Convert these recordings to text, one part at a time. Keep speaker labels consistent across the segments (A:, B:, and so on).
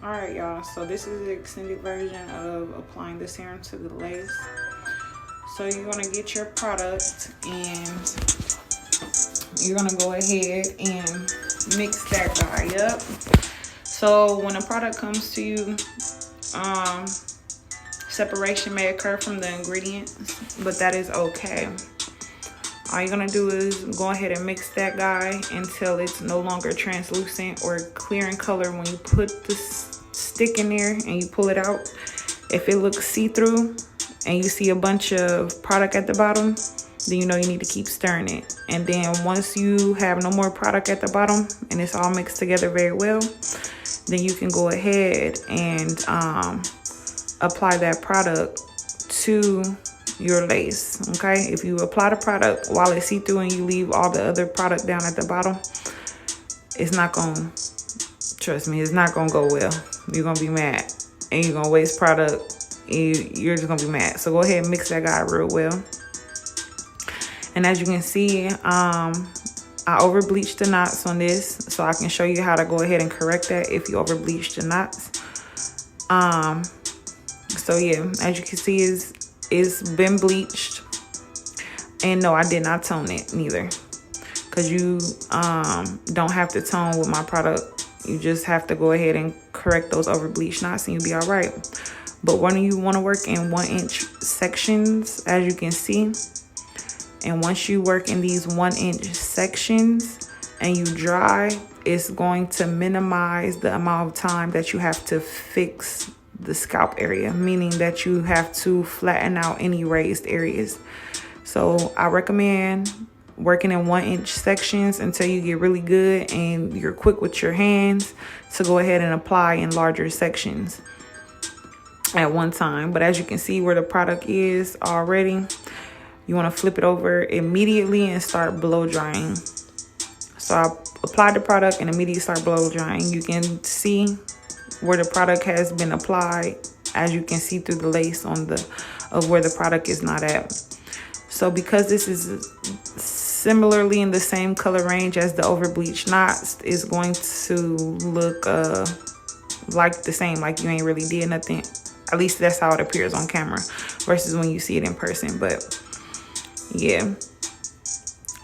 A: Alright, y'all, so this is the extended version of applying the serum to the lace. So you're going to get your product and you're going to go ahead and mix that guy up. So when a product comes to you, separation may occur from the ingredients, but that is okay. All you're gonna do is go ahead and mix that guy until it's no longer translucent or clear in color. When you put the stick in there and you pull it out, if it looks see-through and you see a bunch of product at the bottom, then you know you need to keep stirring it. And then once you have no more product at the bottom and it's all mixed together very well, then you can go ahead and apply that product to your lace. Okay, if you apply the product while it's see-through and you leave all the other product down at the bottom, it's not gonna, trust me, it's not gonna go well. You're gonna be mad and you're gonna waste product. You're just gonna be mad. So go ahead and mix that guy real well. And as you can see, I over bleached the knots on this, so I can show you how to go ahead and correct that if you over bleached the knots. So yeah, as you can see, it's been bleached. And no, I did not tone it neither, because you don't have to tone with my product. You just have to go ahead and correct those over bleached knots and you'll be all right. But when you want to work in 1-inch sections, as you can see, and once you work in these 1-inch sections and you dry, it's going to minimize the amount of time that you have to fix the scalp area, meaning that you have to flatten out any raised areas. So I recommend working in 1-inch sections until you get really good and you're quick with your hands to go ahead and apply in larger sections at one time. But as you can see where the product is already, you want to flip it over immediately and start blow drying. So I applied the product and immediately start blow drying. You can see where the product has been applied, as you can see through the lace on the of where the product is not at. So because this is similarly in the same color range as the over bleached knots, is going to look like the same, like you ain't really did nothing. At least that's how it appears on camera versus when you see it in person. But yeah,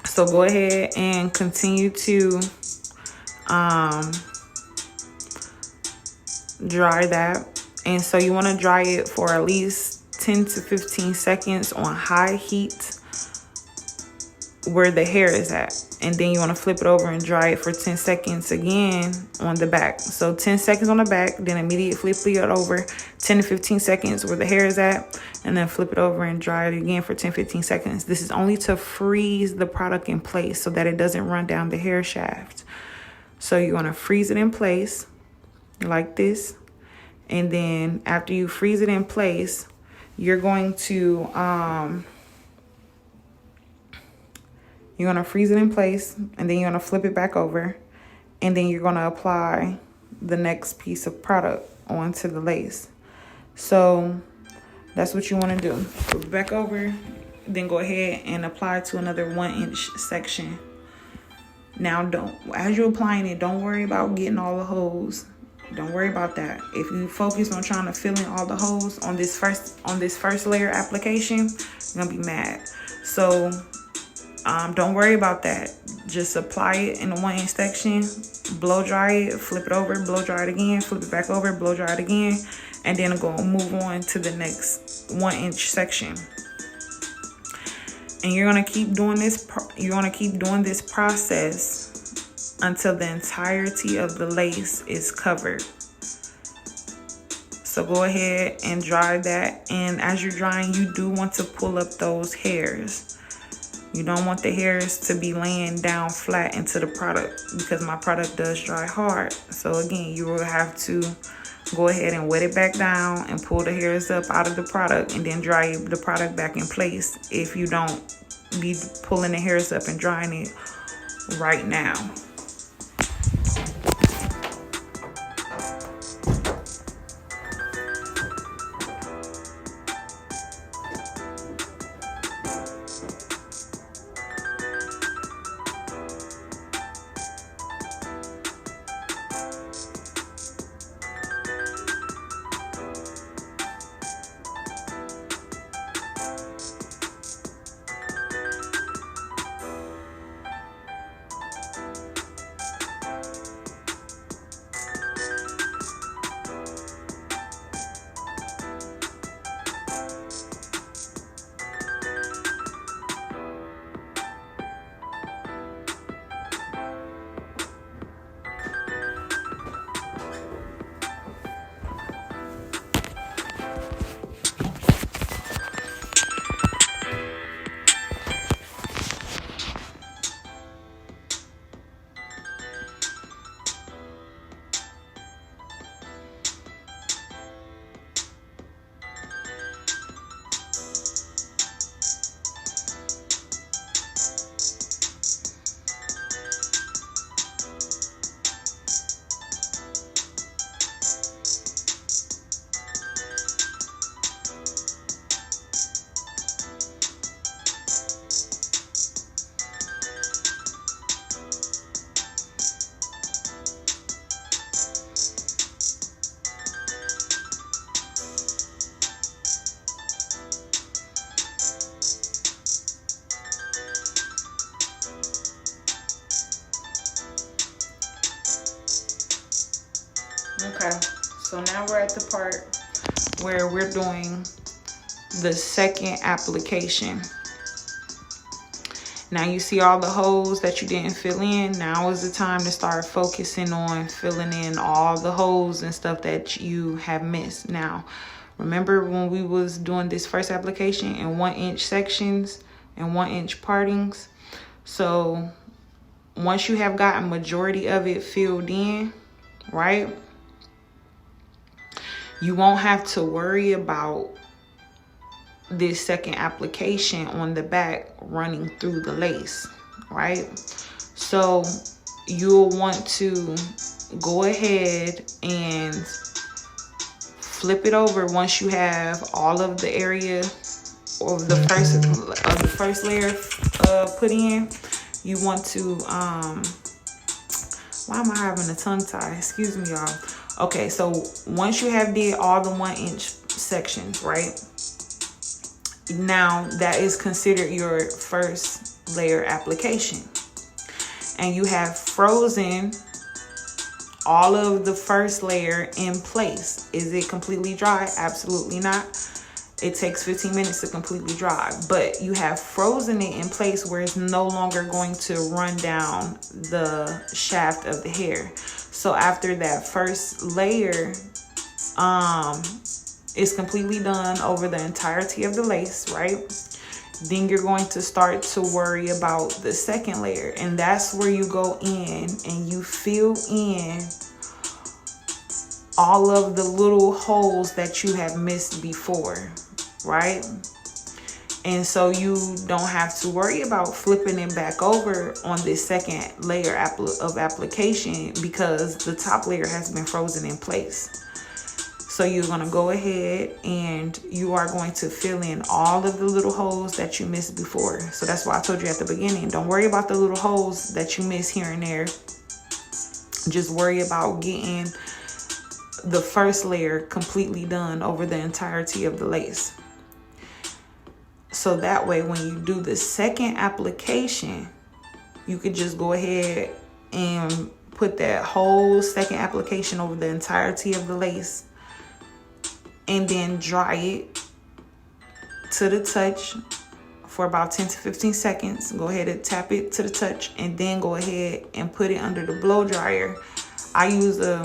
A: so go ahead and continue to dry that. And so you want to dry it for at least 10 to 15 seconds on high heat where the hair is at. And then you want to flip it over and dry it for 10 seconds again on the back. So 10 seconds on the back, then immediately flip it over 10 to 15 seconds where the hair is at, and then flip it over and dry it again for 10-15 seconds. This is only to freeze the product in place so that it doesn't run down the hair shaft. So you want to freeze it in place like this. And then after you freeze it in place, you're going to freeze it in place, and then you're going to flip it back over, and then you're going to apply the next piece of product onto the lace. So that's what you want to do. Flip it back over, then go ahead and apply to another 1-inch section. Now as you're applying it, don't worry about getting all the holes. Don't worry about that. If you focus on trying to fill in all the holes on this first layer application, you're gonna be mad. So don't worry about that. Just apply it in the 1-inch section, blow dry it, flip it over, blow dry it again, flip it back over, blow dry it again, and then go move on to the next 1-inch section. And you're gonna keep doing this. You're gonna keep doing this process until the entirety of the lace is covered. So go ahead and dry that. And as you're drying, you do want to pull up those hairs. You don't want the hairs to be laying down flat into the product, because my product does dry hard. So again, you will have to go ahead and wet it back down and pull the hairs up out of the product, and then dry the product back in place if you don't be pulling the hairs up and drying it right now. Okay, so now we're at the part where we're doing the second application. Now you see all the holes that you didn't fill in. Now is the time to start focusing on filling in all the holes and stuff that you have missed. Now, remember when we was doing this first application in 1-inch sections and 1-inch partings? So once you have gotten majority of it filled in, right, you won't have to worry about this second application on the back running through the lace, right? So you'll want to go ahead and flip it over once you have all of the area of the first layer put in. You want to why am I having a tongue tie? Excuse me, y'all. Okay, so once you have did all the 1-inch sections, right? Now that is considered your first layer application, and you have frozen all of the first layer in place. Is it completely dry? Absolutely not. It takes 15 minutes to completely dry, but you have frozen it in place where it's no longer going to run down the shaft of the hair. So after that first layer is completely done over the entirety of the lace, right? Then you're going to start to worry about the second layer, and that's where you go in and you fill in all of the little holes that you have missed before, right? And so you don't have to worry about flipping it back over on this second layer of application because the top layer has been frozen in place. So you're going to go ahead and you are going to fill in all of the little holes that you missed before. So that's why I told you at the beginning, don't worry about the little holes that you miss here and there. Just worry about getting the first layer completely done over the entirety of the lace. So that way, when you do the second application, you could just go ahead and put that whole second application over the entirety of the lace, and then dry it to the touch for about 10 to 15 seconds. Go ahead and tap it to the touch, and then go ahead and put it under the blow dryer. I use a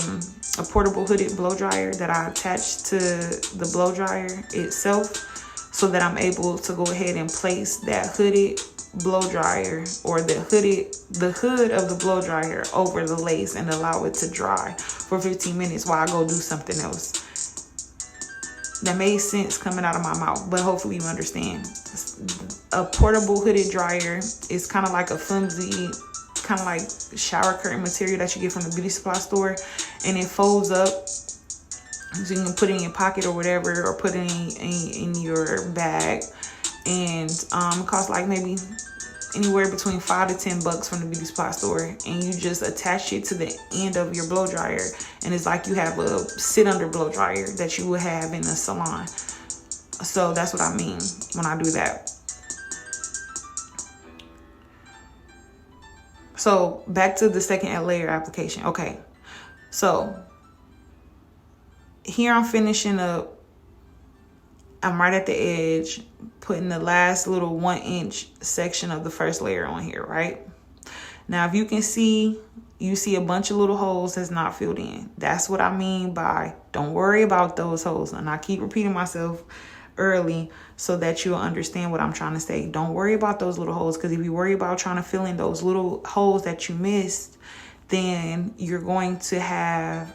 A: portable hooded blow dryer that I attach to the blow dryer itself, so that I'm able to go ahead and place that hooded blow dryer or the hood of the blow dryer over the lace and allow it to dry for 15 minutes while I go do something else. That made sense coming out of my mouth, but hopefully you understand. A portable hooded dryer is kind of like a flimsy, kind of like shower curtain material that you get from the beauty supply store, and it folds up so you can put it in your pocket or whatever, or put it in your bag. And it costs like maybe anywhere between $5 to $10 from the beauty supply store, and you just attach it to the end of your blow dryer, and it's like you have a sit under blow dryer that you would have in a salon. So that's what I mean when I do that. So back to the second layer application. Okay, so here I'm finishing up. I'm right at the edge, putting the last little 1-inch section of the first layer on here, right? Now, if you can see, you see a bunch of little holes that's not filled in. That's what I mean by don't worry about those holes. And I keep repeating myself early so that you'll understand what I'm trying to say. Don't worry about those little holes, because if you worry about trying to fill in those little holes that you missed, then you're going to have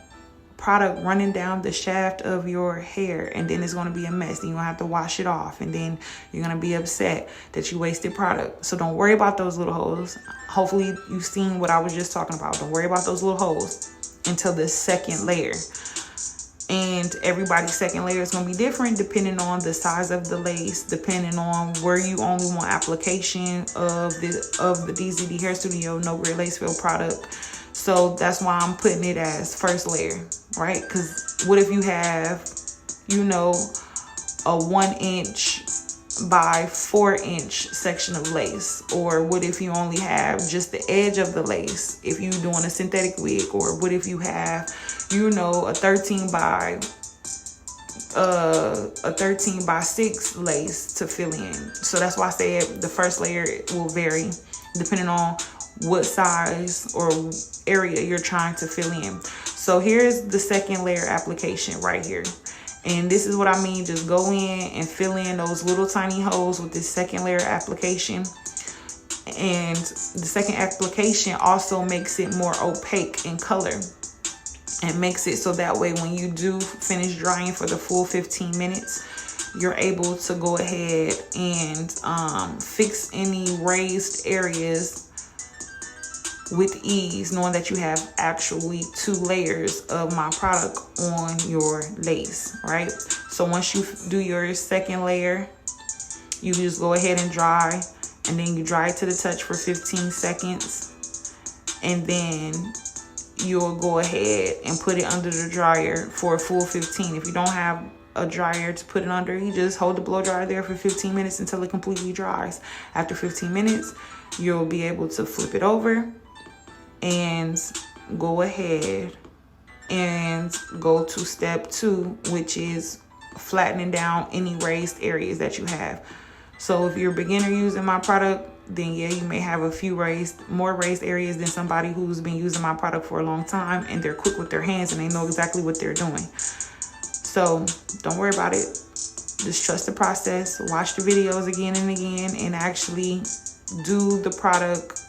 A: product running down the shaft of your hair, and then it's going to be a mess. Then you're going to have to wash it off, and then you're going to be upset that you wasted product. So don't worry about those little holes. Hopefully you've seen what I was just talking about. Don't worry about those little holes until the second layer. And everybody's second layer is going to be different depending on the size of the lace, depending on where you only want application of the DZD Hair Studio No Grit Lace Fill product. So that's why I'm putting it as first layer, right? Because what if you have, you know, a 1-inch by 4-inch section of lace? Or what if you only have just the edge of the lace if you're doing a synthetic wig? Or what if you have, you know, a 13 by 6 lace to fill in. So that's why I said the first layer will vary depending on what size or area you're trying to fill in. So here's the second layer application right here. And this is what I mean. Just go in and fill in those little tiny holes with this second layer application. And the second application also makes it more opaque in color. And makes it so that way when you do finish drying for the full 15 minutes, you're able to go ahead and fix any raised areas with ease, knowing that you have actually 2 layers of my product on your lace, right? So once you do your second layer, you just go ahead and dry, and then you dry it to the touch for 15 seconds, and then you'll go ahead and put it under the dryer for a full 15. If you don't have a dryer to put it under, you just hold the blow dryer there for 15 minutes until it completely dries. After 15 minutes, you'll be able to flip it over and go ahead and go to step 2, which is flattening down any raised areas that you have. So if you're a beginner using my product, then yeah, you may have a few more raised areas than somebody who's been using my product for a long time and they're quick with their hands and they know exactly what they're doing. So don't worry about it. Just trust the process. Watch the videos again and again and actually do the product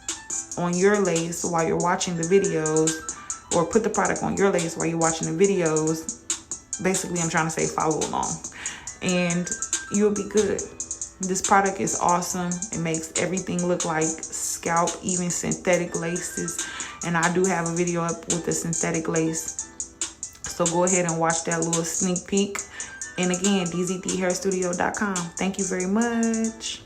A: on your lace while you're watching the videos, or put the product on your lace while you're watching the videos. Basically, I'm trying to say follow along and you'll be good. This product is awesome. It makes everything look like scalp, even synthetic laces. And I do have a video up with the synthetic lace. So go ahead and watch that little sneak peek. And again, DZDhairstudio.com. Thank you very much.